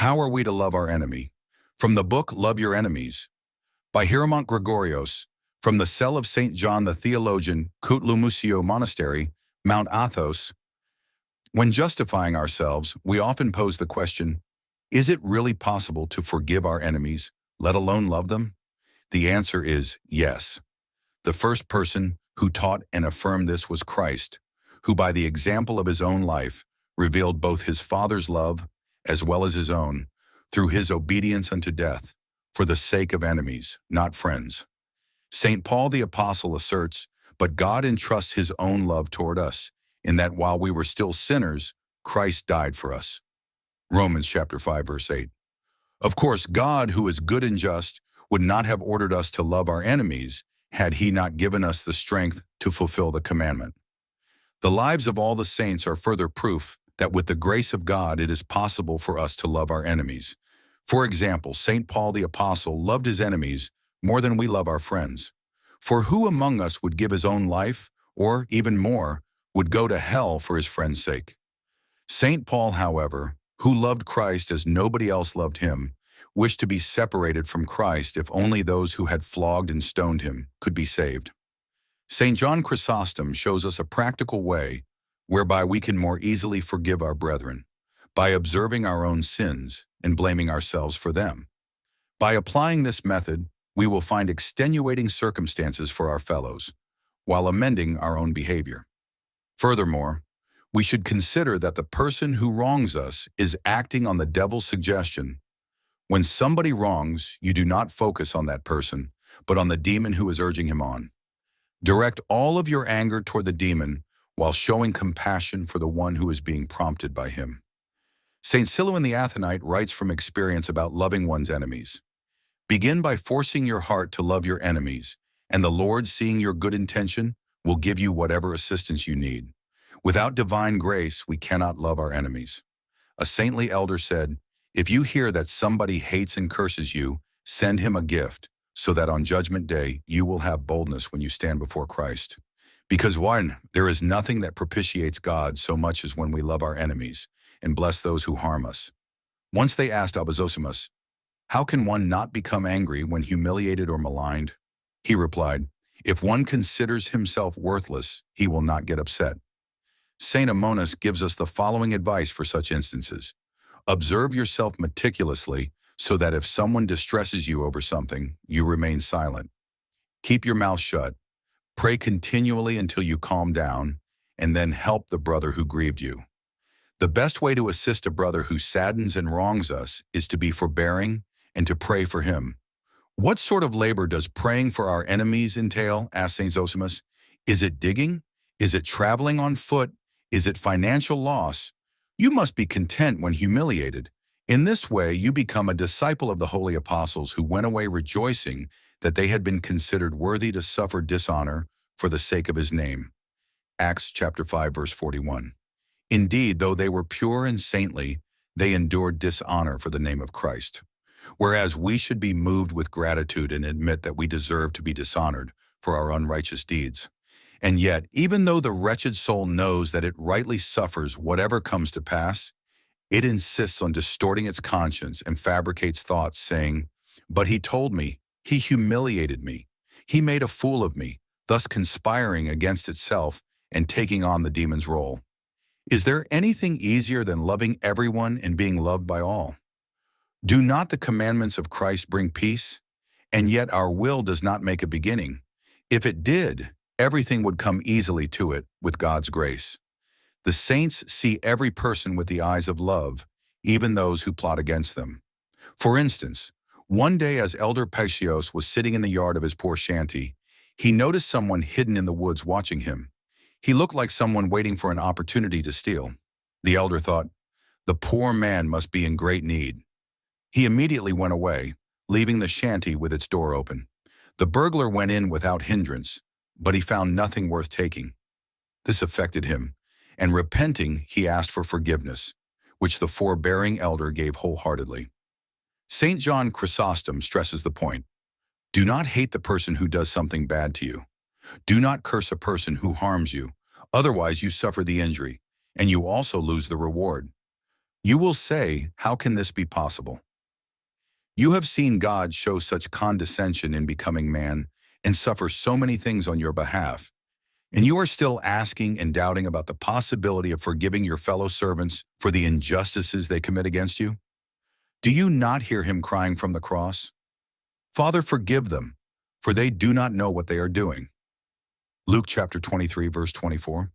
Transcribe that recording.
How are we to love our enemy? From the book Love Your Enemies, by Hieromonk Gregorios, from the cell of St. John the Theologian, Kutlumusio Monastery, Mount Athos. When justifying ourselves, we often pose the question, is it really possible to forgive our enemies, let alone love them? The answer is yes. The first person who taught and affirmed this was Christ, who by the example of his own life revealed both his Father's love as well as his own, through his obedience unto death, for the sake of enemies, not friends. St. Paul the Apostle asserts, but God entrusts his own love toward us, in that while we were still sinners, Christ died for us. Romans chapter 5, verse 8. Of course, God, who is good and just, would not have ordered us to love our enemies had he not given us the strength to fulfill the commandment. The lives of all the saints are further proof that with the grace of God it is possible for us to love our enemies. For example, St. Paul the Apostle loved his enemies more than we love our friends. For who among us would give his own life, or, even more, would go to hell for his friend's sake? St. Paul, however, who loved Christ as nobody else loved him, wished to be separated from Christ if only those who had flogged and stoned him could be saved. St. John Chrysostom shows us a practical way whereby we can more easily forgive our brethren, by observing our own sins and blaming ourselves for them. By applying this method, we will find extenuating circumstances for our fellows, while amending our own behavior. Furthermore, we should consider that the person who wrongs us is acting on the devil's suggestion. When somebody wrongs, you do not focus on that person, but on the demon who is urging him on. Direct all of your anger toward the demon while showing compassion for the one who is being prompted by him. St. Silouan the Athonite writes from experience about loving one's enemies. Begin by forcing your heart to love your enemies, and the Lord, seeing your good intention, will give you whatever assistance you need. Without divine grace, we cannot love our enemies. A saintly elder said, if you hear that somebody hates and curses you, send him a gift, so that on Judgment Day you will have boldness when you stand before Christ. Because one, there is nothing that propitiates God so much as when we love our enemies and bless those who harm us. Once they asked Abba Zosimus, how can one not become angry when humiliated or maligned? He replied, if one considers himself worthless, he will not get upset. Saint Amonis gives us the following advice for such instances. Observe yourself meticulously so that if someone distresses you over something, you remain silent. Keep your mouth shut. Pray continually until you calm down, and then help the brother who grieved you. The best way to assist a brother who saddens and wrongs us is to be forbearing and to pray for him. What sort of labor does praying for our enemies entail? Asked St. Zosimus. Is it digging? Is it traveling on foot? Is it financial loss? You must be content when humiliated. In this way, you become a disciple of the holy apostles who went away rejoicing that they had been considered worthy to suffer dishonor for the sake of his name. Acts chapter 5, verse 41. Indeed, though they were pure and saintly, they endured dishonor for the name of Christ. Whereas we should be moved with gratitude and admit that we deserve to be dishonored for our unrighteous deeds. And yet, even though the wretched soul knows that it rightly suffers whatever comes to pass, it insists on distorting its conscience and fabricates thoughts saying, but he told me, he humiliated me, he made a fool of me, thus conspiring against itself and taking on the demon's role. Is there anything easier than loving everyone and being loved by all? Do not the commandments of Christ bring peace? And yet our will does not make a beginning. If it did, everything would come easily to it with God's grace. The saints see every person with the eyes of love, even those who plot against them. For instance, one day as Elder Paisios was sitting in the yard of his poor shanty, he noticed someone hidden in the woods watching him. He looked like someone waiting for an opportunity to steal. The elder thought, the poor man must be in great need. He immediately went away, leaving the shanty with its door open. The burglar went in without hindrance, but he found nothing worth taking. This affected him, and repenting, he asked for forgiveness, which the forbearing elder gave wholeheartedly. St. John Chrysostom stresses the point. Do not hate the person who does something bad to you. Do not curse a person who harms you, otherwise you suffer the injury, and you also lose the reward. You will say, how can this be possible? You have seen God show such condescension in becoming man and suffer so many things on your behalf, and you are still asking and doubting about the possibility of forgiving your fellow servants for the injustices they commit against you? Do you not hear him crying from the cross? Father, forgive them, for they do not know what they are doing. Luke chapter 23, verse 24.